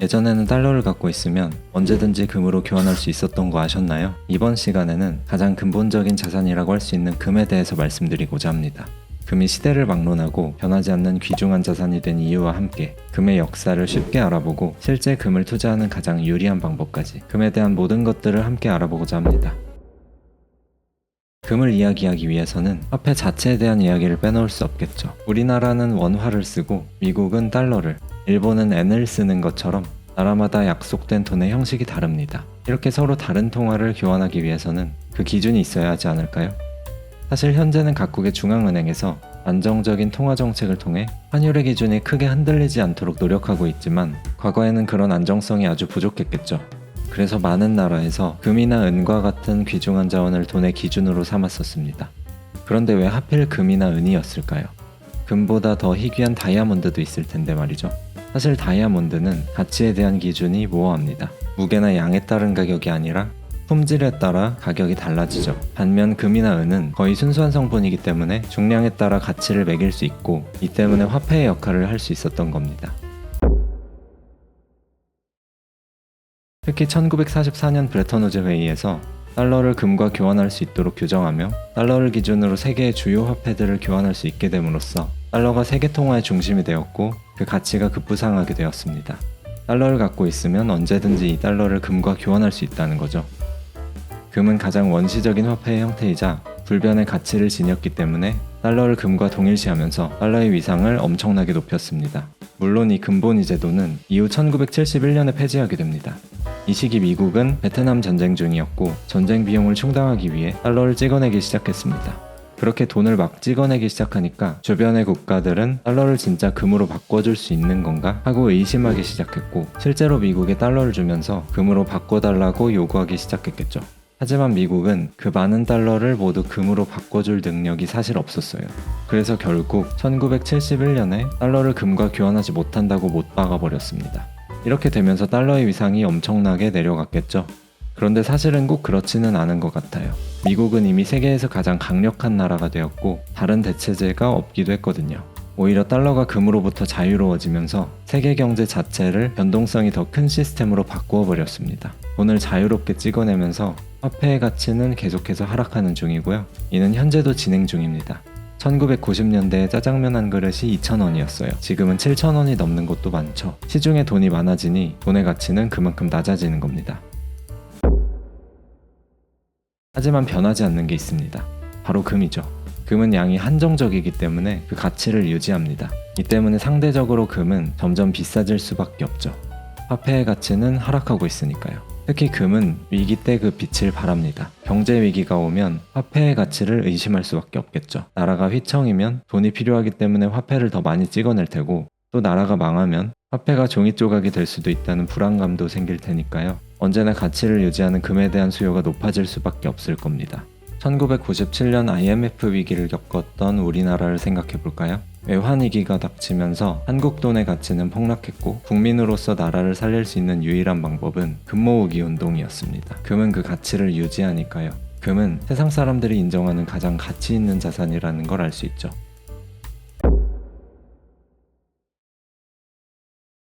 예전에는 달러를 갖고 있으면 언제든지 금으로 교환할 수 있었던 거 아셨나요? 이번 시간에는 가장 근본적인 자산이라고 할 수 있는 금에 대해서 말씀드리고자 합니다. 금이 시대를 막론하고 변하지 않는 귀중한 자산이 된 이유와 함께 금의 역사를 쉽게 알아보고 실제 금을 투자하는 가장 유리한 방법까지 금에 대한 모든 것들을 함께 알아보고자 합니다. 금을 이야기하기 위해서는 화폐 자체에 대한 이야기를 빼놓을 수 없겠죠. 우리나라는 원화를 쓰고 미국은 달러를, 일본은 엔을 쓰는 것처럼 나라마다 약속된 돈의 형식이 다릅니다. 이렇게 서로 다른 통화를 교환하기 위해서는 그 기준이 있어야 하지 않을까요? 사실 현재는 각국의 중앙은행에서 안정적인 통화 정책을 통해 환율의 기준이 크게 흔들리지 않도록 노력하고 있지만 과거에는 그런 안정성이 아주 부족했겠죠. 그래서 많은 나라에서 금이나 은과 같은 귀중한 자원을 돈의 기준으로 삼았었습니다. 그런데 왜 하필 금이나 은이었을까요? 금보다 더 희귀한 다이아몬드도 있을 텐데 말이죠. 사실 다이아몬드는 가치에 대한 기준이 모호합니다. 무게나 양에 따른 가격이 아니라 품질에 따라 가격이 달라지죠. 반면 금이나 은은 거의 순수한 성분이기 때문에 중량에 따라 가치를 매길 수 있고 이 때문에 화폐의 역할을 할 수 있었던 겁니다. 특히 1944년 브레턴우즈 회의에서 달러를 금과 교환할 수 있도록 규정하며 달러를 기준으로 세계의 주요 화폐들을 교환할 수 있게 됨으로써 달러가 세계 통화의 중심이 되었고 그 가치가 급부상하게 되었습니다. 달러를 갖고 있으면 언제든지 이 달러를 금과 교환할 수 있다는 거죠. 금은 가장 원시적인 화폐의 형태이자 불변의 가치를 지녔기 때문에 달러를 금과 동일시하면서 달러의 위상을 엄청나게 높였습니다. 물론 이 금본위 제도는 이후 1971년에 폐지하게 됩니다. 이 시기 미국은 베트남 전쟁 중이었고 전쟁 비용을 충당하기 위해 달러를 찍어내기 시작했습니다. 그렇게 돈을 막 찍어내기 시작하니까 주변의 국가들은 달러를 진짜 금으로 바꿔줄 수 있는 건가 하고 의심하기 시작했고 실제로 미국에 달러를 주면서 금으로 바꿔달라고 요구하기 시작했겠죠. 하지만 미국은 그 많은 달러를 모두 금으로 바꿔줄 능력이 사실 없었어요. 그래서 결국 1971년에 달러를 금과 교환하지 못한다고 못 박아버렸습니다. 이렇게 되면서 달러의 위상이 엄청나게 내려갔겠죠. 그런데 사실은 꼭 그렇지는 않은 것 같아요. 미국은 이미 세계에서 가장 강력한 나라가 되었고 다른 대체제가 없기도 했거든요. 오히려 달러가 금으로부터 자유로워지면서 세계 경제 자체를 변동성이 더 큰 시스템으로 바꾸어 버렸습니다. 돈을 자유롭게 찍어내면서 화폐의 가치는 계속해서 하락하는 중이고요. 이는 현재도 진행 중입니다. 1990년대에 짜장면 한 그릇이 2,000원이었어요. 지금은 7,000원이 넘는 곳도 많죠. 시중에 돈이 많아지니 돈의 가치는 그만큼 낮아지는 겁니다. 하지만 변하지 않는 게 있습니다. 바로 금이죠. 금은 양이 한정적이기 때문에 그 가치를 유지합니다. 이 때문에 상대적으로 금은 점점 비싸질 수밖에 없죠. 화폐의 가치는 하락하고 있으니까요. 특히 금은 위기 때 그 빛을 발합니다. 경제 위기가 오면 화폐의 가치를 의심할 수밖에 없겠죠. 나라가 휘청이면 돈이 필요하기 때문에 화폐를 더 많이 찍어낼 테고 또 나라가 망하면 화폐가 종이 조각이 될 수도 있다는 불안감도 생길 테니까요. 언제나 가치를 유지하는 금에 대한 수요가 높아질 수밖에 없을 겁니다. 1997년 IMF 위기를 겪었던 우리나라를 생각해 볼까요? 외환위기가 닥치면서 한국 돈의 가치는 폭락했고 국민으로서 나라를 살릴 수 있는 유일한 방법은 금 모으기 운동이었습니다. 금은 그 가치를 유지하니까요. 금은 세상 사람들이 인정하는 가장 가치 있는 자산이라는 걸 알 수 있죠.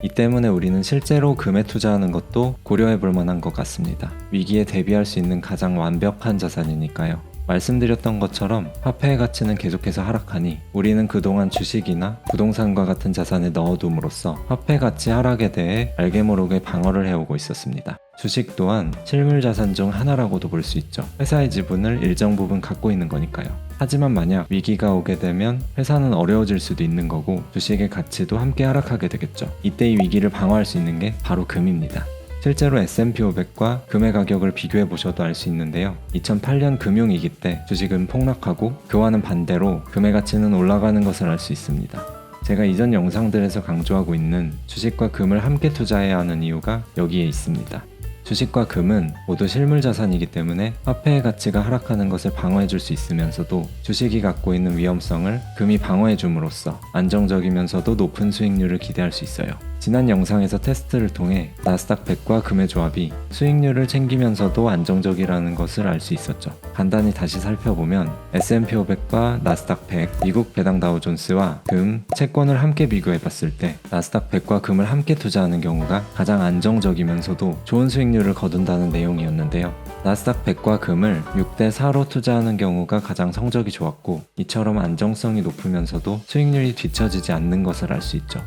이 때문에 우리는 실제로 금에 투자하는 것도 고려해 볼 만한 것 같습니다. 위기에 대비할 수 있는 가장 완벽한 자산이니까요. 말씀드렸던 것처럼 화폐의 가치는 계속해서 하락하니 우리는 그동안 주식이나 부동산과 같은 자산에 넣어둠으로써 화폐 가치 하락에 대해 알게 모르게 방어를 해오고 있었습니다. 주식 또한 실물 자산 중 하나라고도 볼 수 있죠. 회사의 지분을 일정 부분 갖고 있는 거니까요. 하지만 만약 위기가 오게 되면 회사는 어려워질 수도 있는 거고 주식의 가치도 함께 하락하게 되겠죠. 이때 이 위기를 방어할 수 있는 게 바로 금입니다. 실제로 S&P 500과 금의 가격을 비교해 보셔도 알 수 있는데요. 2008년 금융위기 때 주식은 폭락하고 그와는 반대로 금의 가치는 올라가는 것을 알 수 있습니다. 제가 이전 영상들에서 강조하고 있는 주식과 금을 함께 투자해야 하는 이유가 여기에 있습니다. 주식과 금은 모두 실물 자산이기 때문에 화폐의 가치가 하락하는 것을 방어해 줄 수 있으면서도 주식이 갖고 있는 위험성을 금이 방어해 줌으로써 안정적이면서도 높은 수익률을 기대할 수 있어요. 지난 영상에서 테스트를 통해 나스닥 100과 금의 조합이 수익률을 챙기면서도 안정적이라는 것을 알 수 있었죠. 간단히 다시 살펴보면 S&P 500과 나스닥 100, 미국 배당 다우존스와 금, 채권을 함께 비교해봤을 때 나스닥 100과 금을 함께 투자하는 경우가 가장 안정적이면서도 좋은 수익률을 거둔다는 내용이었는데요. 나스닥 100과 금을 6대 4로 투자하는 경우가 가장 성적이 좋았고, 이처럼 안정성이 높으면서도 수익률이 뒤처지지 않는 것을 알 수 있죠.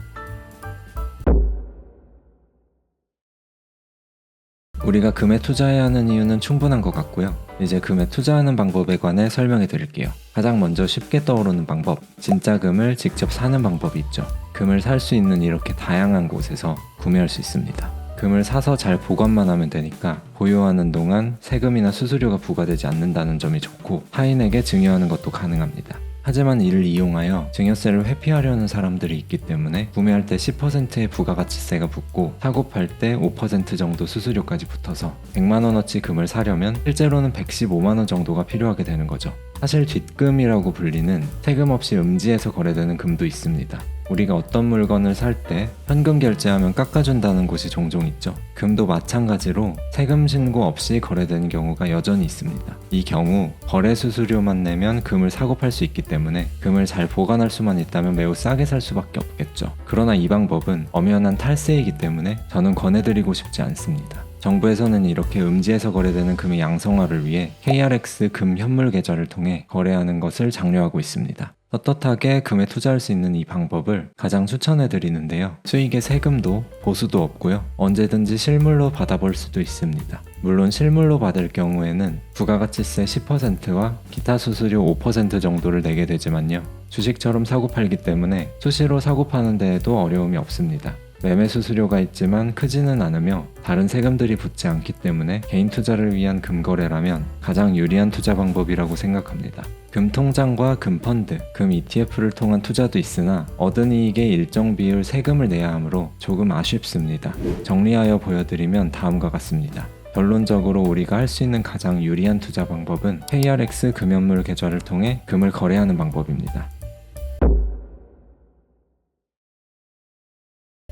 우리가 금에 투자해야 하는 이유는 충분한 것 같고요. 이제 금에 투자하는 방법에 관해 설명해 드릴게요. 가장 먼저 쉽게 떠오르는 방법, 진짜 금을 직접 사는 방법이 있죠. 금을 살 수 있는 이렇게 다양한 곳에서 구매할 수 있습니다. 금을 사서 잘 보관만 하면 되니까 보유하는 동안 세금이나 수수료가 부과되지 않는다는 점이 좋고, 타인에게 증여하는 것도 가능합니다. 하지만 이를 이용하여 증여세를 회피하려는 사람들이 있기 때문에 구매할 때 10%의 부가가치세가 붙고 사고 팔 때 5% 정도 수수료까지 붙어서 100만원어치 금을 사려면 실제로는 115만원 정도가 필요하게 되는 거죠. 사실 뒷금이라고 불리는 세금 없이 음지에서 거래되는 금도 있습니다. 우리가 어떤 물건을 살 때 현금 결제하면 깎아준다는 곳이 종종 있죠. 금도 마찬가지로 세금 신고 없이 거래되는 경우가 여전히 있습니다. 이 경우 거래 수수료만 내면 금을 사고 팔 수 있기 때문에 금을 잘 보관할 수만 있다면 매우 싸게 살 수밖에 없겠죠. 그러나 이 방법은 엄연한 탈세이기 때문에 저는 권해드리고 싶지 않습니다. 정부에서는 이렇게 음지에서 거래되는 금의 양성화를 위해 KRX 금 현물 계좌를 통해 거래하는 것을 장려하고 있습니다. 떳떳하게 금에 투자할 수 있는 이 방법을 가장 추천해 드리는데요. 수익의 세금도 보수도 없고요. 언제든지 실물로 받아볼 수도 있습니다. 물론 실물로 받을 경우에는 부가가치세 10%와 기타 수수료 5% 정도를 내게 되지만요. 주식처럼 사고팔기 때문에 수시로 사고파는 데에도 어려움이 없습니다. 매매 수수료가 있지만 크지는 않으며 다른 세금들이 붙지 않기 때문에 개인 투자를 위한 금거래라면 가장 유리한 투자 방법이라고 생각합니다. 금통장과 금펀드, 금 ETF를 통한 투자도 있으나 얻은 이익의 일정 비율 세금을 내야 하므로 조금 아쉽습니다. 정리하여 보여드리면 다음과 같습니다. 결론적으로 우리가 할 수 있는 가장 유리한 투자 방법은 KRX 금연물 계좌를 통해 금을 거래하는 방법입니다.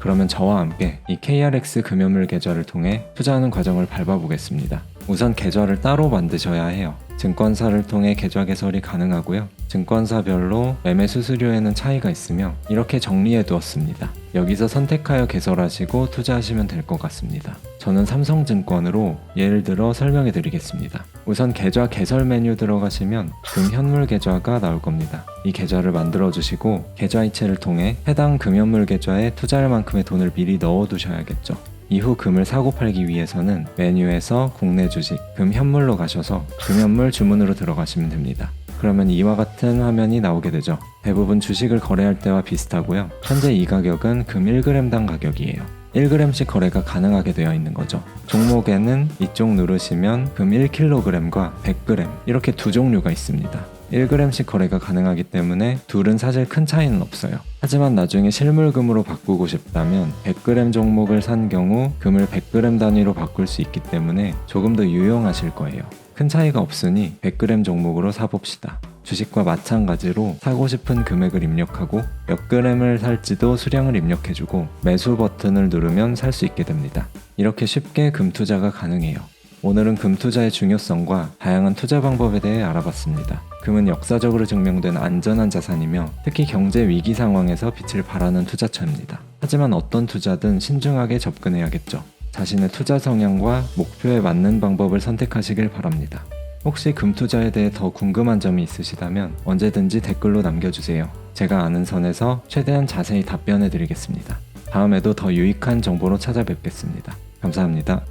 그러면 저와 함께 이 KRX 금연물 계좌를 통해 투자하는 과정을 밟아보겠습니다. 우선 계좌를 따로 만드셔야 해요. 증권사를 통해 계좌 개설이 가능하고요. 증권사별로 매매 수수료에는 차이가 있으며 이렇게 정리해 두었습니다. 여기서 선택하여 개설하시고 투자하시면 될 것 같습니다. 저는 삼성증권으로 예를 들어 설명해 드리겠습니다. 우선 계좌 개설 메뉴 들어가시면 금현물 계좌가 나올 겁니다. 이 계좌를 만들어 주시고 계좌 이체를 통해 해당 금현물 계좌에 투자할 만큼의 돈을 미리 넣어 두셔야겠죠. 이후 금을 사고 팔기 위해서는 메뉴에서 국내 주식, 금현물로 가셔서 금현물 주문으로 들어가시면 됩니다. 그러면 이와 같은 화면이 나오게 되죠. 대부분 주식을 거래할 때와 비슷하고요. 현재 이 가격은 금 1g당 가격이에요. 1g씩 거래가 가능하게 되어 있는 거죠. 종목에는 이쪽 누르시면 금 1kg과 100g 이렇게 두 종류가 있습니다. 1g씩 거래가 가능하기 때문에 둘은 사실 큰 차이는 없어요. 하지만 나중에 실물금으로 바꾸고 싶다면 100g 종목을 산 경우 금을 100g 단위로 바꿀 수 있기 때문에 조금 더 유용하실 거예요. 큰 차이가 없으니 100g 종목으로 사봅시다. 주식과 마찬가지로 사고 싶은 금액을 입력하고 몇 g을 살지도 수량을 입력해주고 매수 버튼을 누르면 살 수 있게 됩니다. 이렇게 쉽게 금 투자가 가능해요. 오늘은 금 투자의 중요성과 다양한 투자 방법에 대해 알아봤습니다. 금은 역사적으로 증명된 안전한 자산이며 특히 경제 위기 상황에서 빛을 발하는 투자처입니다. 하지만 어떤 투자든 신중하게 접근해야겠죠. 자신의 투자 성향과 목표에 맞는 방법을 선택하시길 바랍니다. 혹시 금 투자에 대해 더 궁금한 점이 있으시다면 언제든지 댓글로 남겨주세요. 제가 아는 선에서 최대한 자세히 답변해 드리겠습니다. 다음에도 더 유익한 정보로 찾아뵙겠습니다. 감사합니다.